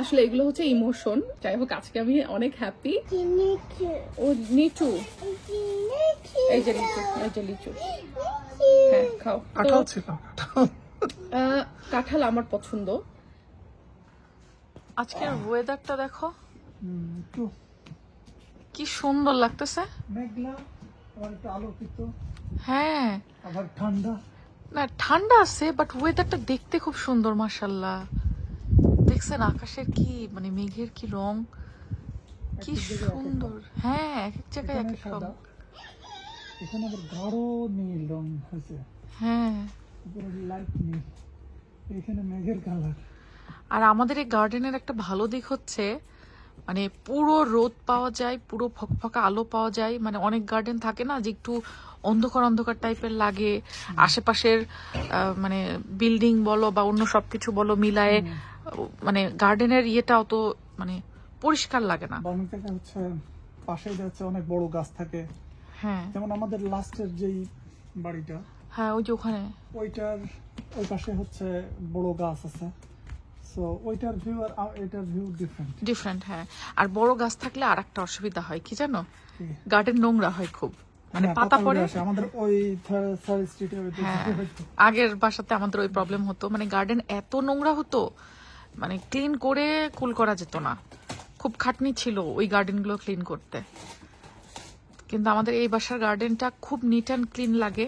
আসলে এগুলো হচ্ছে ইমোশন। যাই হোক, আজকে আমি অনেক হ্যাপি। ও নিচু, এই যে লিচু, এই যে লিচু, হ্যাঁ খাও। কাঁঠাল ছিল, কাঁঠাল আমার পছন্দ। আজকের ওয়েদারটা দেখো একটু কি সুন্দর লাগতেছে। মেঘলা, আবার একটু আলোকিত, হ্যাঁ আবার ঠান্ডা। না ঠান্ডা আছে, বাট ওয়েদারটা দেখতে খুব সুন্দর মাশাআল্লাহ। দেখছেন আকাশের কি মানে মেঘের কি রং, কি সুন্দর। হ্যাঁ এক এক জায়গায় এক এক রং। এখানে আবার গাঢ় নীল রং হয়েছে, হ্যাঁ উপরে লাইট নীল, এখানে মেঘের কালার। আর আমাদের এই গার্ডেনের একটা ভালো দিক হচ্ছে মানে পুরো রোদ পাওয়া যায়, পুরো ফকফকা আলো পাওয়া যায়। মানে অনেক গার্ডেন থাকে না যে একটু অন্ধকার অন্ধকার টাইপের লাগে, আশেপাশের মানে বিল্ডিং বলো বা অন্য সবকিছু বলো মিলায়ে মানে গার্ডেনের ইয়েটা অত মানে পরিষ্কার লাগে না। বার্মিং থেকে হচ্ছে পাশেই হচ্ছে অনেক বড় গাছ থাকে। হ্যাঁ যেমন আমাদের লাস্টের যেই বাড়িটা, হ্যাঁ ওই যে ওখানে ওইটার ওই পাশে হচ্ছে বড় গাছ আছে, সো ওইটার ভিউ আর এটার ভিউ ডিফারেন্ট। হ্যাঁ আর বড় গাছ থাকলে আর একটা অসুবিধা হয় কি জানো, গার্ডেন নোংরা হয় খুব, মানে পাতা পড়ে। আমাদের ওই থার্ড স্ট্রিটে হ্যাঁ আগের বাসাতে আমাদের ওই প্রবলেম হতো, মানে গার্ডেন এত নোংরা হতো, মানে ক্লিন করে কুল করা যেত না, খুব খাটনি ছিল ওই গার্ডেন গুলো ক্লিন করতে। কিন্তু আমাদের এই বাসার গার্ডেনটা খুব নিট অ্যান্ড ক্লিন লাগে,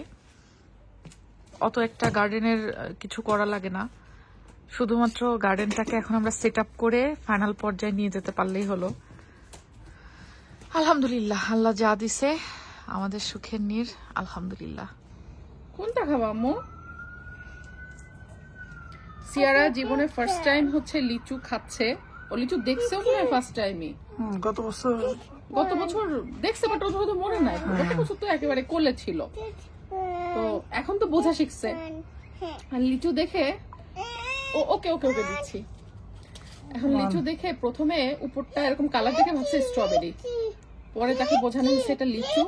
অত একটা গার্ডেনের কিছু করা লাগে না, শুধুমাত্র গার্ডেনটাকে এখন আমরা সেট আপ করে ফাইনাল পর্যায়ে নিয়ে যেতে পারলেই হলো। আলহামদুলিল্লাহ, আল্লাহ যা দিছে আমাদের সুখের নীর, আলহামদুলিল্লাহ। কোনটা খাবো আম্মু? সিয়ারা জীবনে ফার্স্ট টাইম হচ্ছে লিচু খাচ্ছে। ও লিচু দেখছেও মনে হয় ফার্স্ট টাইমই। গত বছর দেখছে, বাট ওর তো মনে নাই। গত বছর তো একেবারে কোলে ছিল, তো এখন তো বোঝা শিখছে। আর লিচু দেখে ওকে ওকে ওকে দিচ্ছি। এখন লিচু দেখে প্রথমে উপরটা এরকম কালার দেখে ভাবছে স্ট্রবেরি, পরে তাকে বোঝানো হচ্ছে এটা লিচু।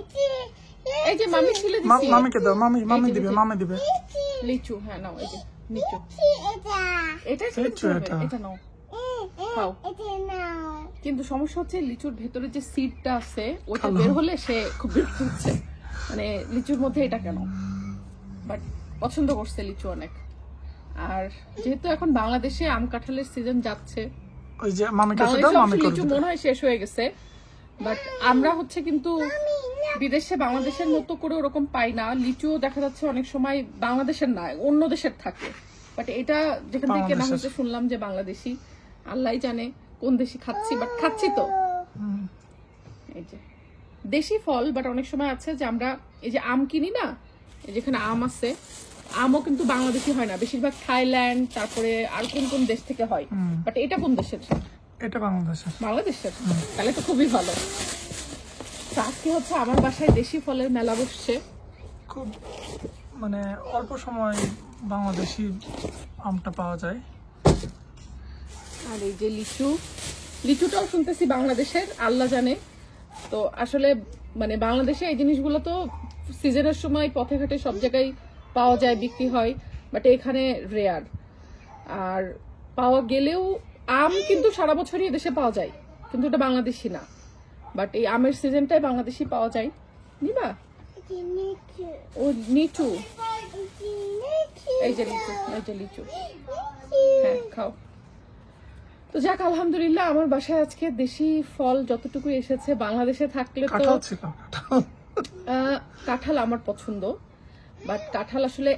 এই যে মামি ছিলে দিচ্ছি, মামিকে দাও, মামি দিবে লিচু। হ্যাঁ নাও, এই যে লিচু, এটা এটা নাও খাও। কিন্তু সমস্যা হচ্ছে লিচুর ভেতরে যে সিডটা আছে ওটা বের হলে সে খুব বিরক্ত হচ্ছে, মানে লিচুর মধ্যে এটা কেন। বাট পছন্দ করছে লিচু অনেক। আর যেহেতু এখন বাংলাদেশে আম কাঁঠালের সিজন যাচ্ছে, ওই যে মামিকে দাও, মামি করে লিচু মনে হয় শেষ হয়ে গেছে। বাট আমরা হচ্ছে কিন্তু বিদেশে বাংলাদেশের মতো করে ওরকম পাই না। লিচুও দেখা যাচ্ছে অনেক সময় বাংলাদেশের না, অন্য দেশের থাকে। বাট এটা যেখান থেকে কেনা হয়েছে শুনলাম যে বাংলাদেশি, আল্লাহ জানে কোন দেশি খাচ্ছি, বাট খাচ্ছি তো। এই যে দেশি ফল, বাট অনেক সময় আছে যে আমরা এই যে আম কিনি না, যেখানে আম আছে, আমও কিন্তু বাংলাদেশি হয় না, বেশিরভাগ থাইল্যান্ড, তারপরে আর কোন কোন দেশ থেকে হয়। বাট এটা কোন দেশের? এটা বাংলাদেশের। বাংলাদেশের? তাহলে তো খুবই ভালো। আজকে হচ্ছে আমার বাসায় দেশি ফলের মেলা বসছে। খুব মানে অল্প সময় বাংলাদেশি আমটা পাওয়া যায়। আর এই যে লিচু, লিচুটাও শুনতেছি বাংলাদেশের, আল্লাহ জানে। তো আসলে মানে বাংলাদেশে এই জিনিসগুলো তো সিজনের সময় পথে ঘাটে সব জায়গায় পাওয়া যায়, বিক্রি হয়, বাট এখানে রেয়ার। আর পাওয়া গেলেও আম কিন্তু সারা বছরই এদেশে পাওয়া যায়, কিন্তু এটা বাংলাদেশি না। বাট এই আমের সিজনটাই বাংলাদেশি পাওয়া যায়। নিবা? ও নিচু, এই যে লিচু, এই যে লিচু, হ্যাঁ খাও। তো যাক আলহামদুলিল্লাহ, আমার বাসায় আজকে দেশি ফল যতটুকু এসেছে। বাংলাদেশে থাকলে তো কাঁঠাল আমার পছন্দ, বাট কাঁঠাল আসলে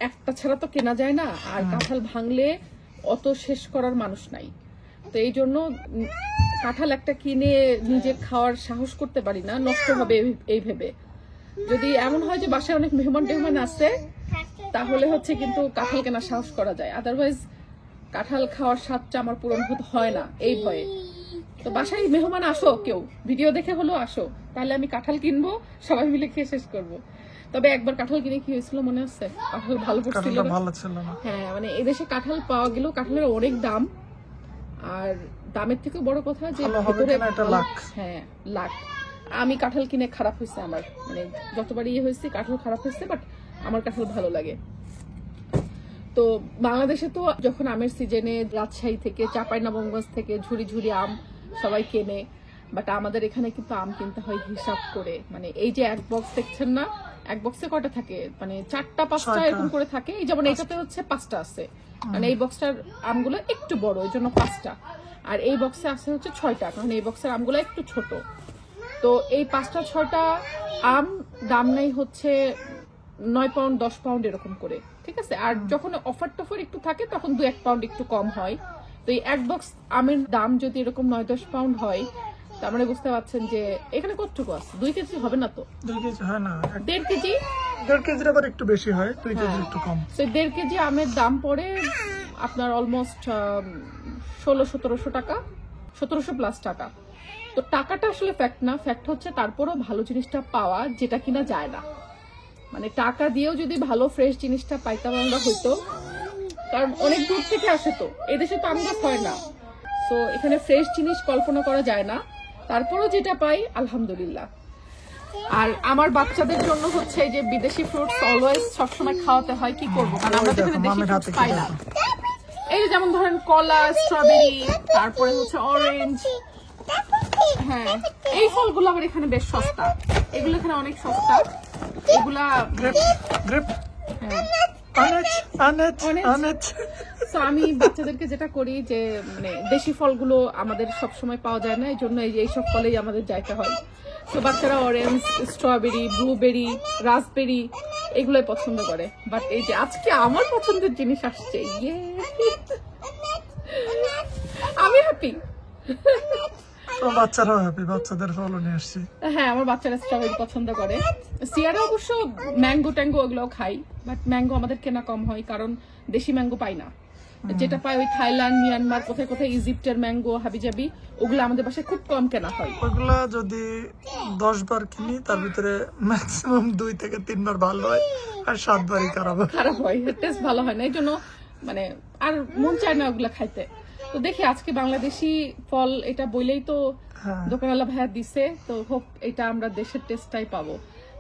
একটা ছাড়া তো কেনা যায় না, আর কাঁঠাল ভাঙলে অত শেষ করার মানুষ নাই। তো এই জন্য কাঁঠাল একটা কিনে নিজে খাওয়ার সাহস করতে পারি না, নষ্ট হবে এই ভেবে। যদি এমন হয় যে বাসায় অনেক মেহমান টেহমান আছে, তাহলে হচ্ছে কিন্তু কাঁঠাল কেনার সাহস করা যায়। আদারওয়াইজ কাঁঠাল খাওয়ার স্বাদটা আমার পূরণ হয় না এই ভয়ে। তো বাসায় মেহমান আসো, কেউ ভিডিও দেখে হলেও আসো, তাহলে আমি কাঁঠাল কিনবো, সবাই মিলে খেয়ে শেষ করবো। তবে একবার কাঁঠাল কিনে কি হয়েছিল মনে আছে? কাঁঠাল ভালো পড়ছিল না। হ্যাঁ মানে এদেশে কাঁঠাল পাওয়া গেলেও কাঁঠালের অনেক দাম, আর দামের থেকে বড় কথা যে ভেতরে হ্যাঁ লাখ। আমি কাঁঠাল কিনে খারাপ হয়েছে আমার, মানে যতবার ইয়ে হয়েছে কাঁঠাল খারাপ হয়েছে, বাট আমার কাঁঠাল ভালো লাগে। তো বাংলাদেশে তো যখন আমের সিজনে রাজশাহী থেকে চাঁপাইনবাবগঞ্জ থেকে ঝুড়ি ঝুড়ি আম সবাই কেনে, বাট আমাদের এখানে কিন্তু আম কিনতে হয় হিসাব করে। মানে এই যে এক বক্স দেখছেন না, এক বক্সে কয়টা থাকে, মানে 4টা 5টা এরকম করে থাকে। এই যেমন এটাতে হচ্ছে 5টা আছে, মানে এই বক্সটার আমগুলো একটু বড়, ওই জন্য 5টা। আর এই বক্সে আছে হচ্ছে 6টা, কারণ এই বক্সের আমগুলো একটু ছোট। তো এই 5টা 6টা আম দাম নেই হচ্ছে 9 পাউন্ড 10 পাউন্ড এরকম করে, ঠিক আছে। আর যখন অফার টফার একটু থাকে তখন 2-1 পাউন্ড একটু কম হয়। তো এই এক বক্স আমের দাম যদি এরকম 9-10 পাউন্ড হয়, তার মানে বুঝতে পারছেন যে এখানে কতটুকু আছে, 2 কেজি হবে না তো, 2 কেজি হয় না, 1.5 কেজি। 1.5 কেজির আবার একটু বেশি হয়, 2 কেজি একটু কম। তো 1.5 কেজি আমের দাম পড়ে আপনার অলমোস্ট 1600-1700 টাকা, 1700 প্লাস টাকা। তো টাকাটা আসলে ফ্যাক্ট না, ফ্যাক্ট হচ্ছে তারপরও ভালো জিনিসটা পাওয়া, যেটা কিনা যায় না। মানে টাকা দিয়েও যদি ভালো ফ্রেশ জিনিসটা পাইতাম আমরা হয়তো, কারণ অনেক দূর থেকে আসে, তো এদেশে তো আম গাছ হয় না, তো এখানে ফ্রেশ জিনিস কল্পনা করা যায় না। তারপরও যেটা পাই আলহামদুলিল্লাহ। আর আমার বাচ্চাদের জন্য হচ্ছে এই যে বিদেশি ফ্রুটস অলওয়েজ সবসময় খাওয়াতে হয়, কি করবো, কারণ আমরা তো এখানে দেশি ফ্রুটস পাই না। এই যে যেমন ধরেন কলা, স্ট্রবেরি, তারপরে হচ্ছে অরেঞ্জ, হ্যাঁ এই ফলগুলো আবার এখানে বেশ সস্তা, এগুলো এখানে অনেক সস্তা, এগুলা গ্রেপ হ্যাঁ। অনেক তো আমি বাচ্চাদেরকে যেটা করি যে মানে দেশি ফলগুলো আমাদের সবসময় পাওয়া যায় না, এই জন্য এইসব ফলেই আমাদের যাইতে হয়। তো বাচ্চারা অরেঞ্জ, স্ট্রবেরি, ব্লুবেরি, রাসবেরি এগুলোই পছন্দ করে। বাট এই যে আজকে আমার পছন্দের জিনিস আসছে, ইয়ে আমি হ্যাপি। বাচ্চারাও হ্যাপি, বাচ্চাদের ফলও নিয়ে আসছি। হ্যাঁ আমার বাচ্চারা স্ট্রবেরি পছন্দ করে। সিয়ারা অবশ্য ম্যাঙ্গো ট্যাঙ্গো ওগুলোও খাই, বাট ম্যাঙ্গো আমাদের কেনা কম হয়, কারণ দেশি ম্যাঙ্গো পাই না। যেটা পাই ওই থাইল্যান্ড, মিয়ানমার, কোথায় কোথায় ইজিপ্টের ম্যাঙ্গো হাবিজাবি, ওগুলো আমাদের বাসায় খুব কম কেনা হয়। ওগুলা যদি 10 বার কিনি তার ভিতরে ম্যাক্সিমাম 2 থেকে 3 বার ভালো হয়, আর 7 বারই খারাপ হয়, টেস্ট ভালো হয় না, এই জন্য মানে আর মন চায় না ওগুলা খাইতে। তো দেখি আজকে বাংলাদেশি ফল এটা বইলেই তো দোকানওয়ালা ভাইয়া দিছে, তো হোপ এটা আমরা দেশের টেস্টটাই পাবো।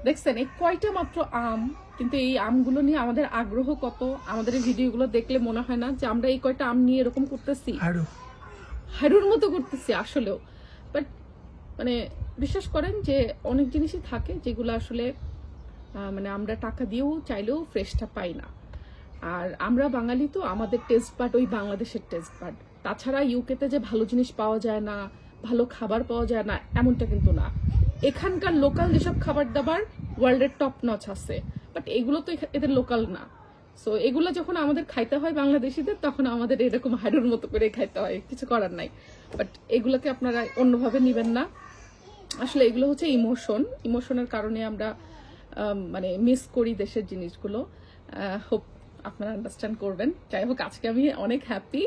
দেখছেন এই কয়টা মাত্র আম, কিন্তু এই আমগুলো নিয়ে আমাদের আগ্রহ কত। আমাদের এই ভিডিওগুলো দেখলে মনে হয় না যে আমরা এই কয়টা আম নিয়ে এরকম করতেছি, হাড়ুর মতো করতেছি আসলেও। বাট মানে বিশ্বাস করেন যে অনেক জিনিসই থাকে যেগুলো আসলে মানে আমরা টাকা দিয়েও চাইলেও ফ্রেশটা পাই না। আর আমরা বাঙালি তো, আমাদের টেস্ট বাট ওই বাংলাদেশের টেস্ট বাট। তাছাড়া ইউকেতে যে ভালো জিনিস পাওয়া যায় না, ভালো খাবার পাওয়া যায় না এমনটা কিন্তু না। এখানকার লোকাল যেসব খাবার দাবার ওয়ার্ল্ডের টপ নচ আছে, বাট এগুলো তো এদের লোকাল না। সো এগুলো যখন আমাদের খাইতে হয় বাংলাদেশিদের, তখন আমাদের এরকম হাড়ুর মতো করে খাইতে হয়, কিছু করার নাই। বাট এগুলোকে আপনারা অন্যভাবে নিবেন না, আসলে এগুলো হচ্ছে ইমোশনের কারণে আমরা মানে মিস করি দেশের জিনিসগুলো। হোপ আপনারা আন্ডারস্ট্যান্ড করবেন। যাই হোক আজকে আমি অনেক হ্যাপি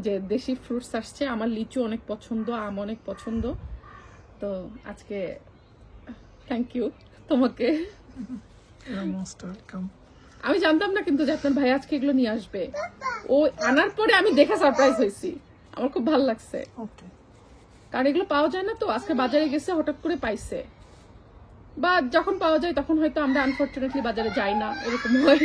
যে দেশি ফ্রুটস আসছে। আমার লিচু অনেক পছন্দ, আম অনেক পছন্দ। তো আজকে থ্যাংক ইউ তোমাকে। আমি জানতাম না কিন্তু যে আপনার ভাই আজকে এগুলো নিয়ে আসবে। ও আনার পরে আমি দেখে সারপ্রাইজ হয়েছি, আমার খুব ভালো লাগছে, কারণ এগুলো পাওয়া যায় না তো। আজকে বাজারে গেছে, হঠাৎ করে পাইছে, বা যখন পাওয়া যায় তখন হয়তো আমরা আনফরচুনেটলি বাজারে যাই না, এরকম হয়।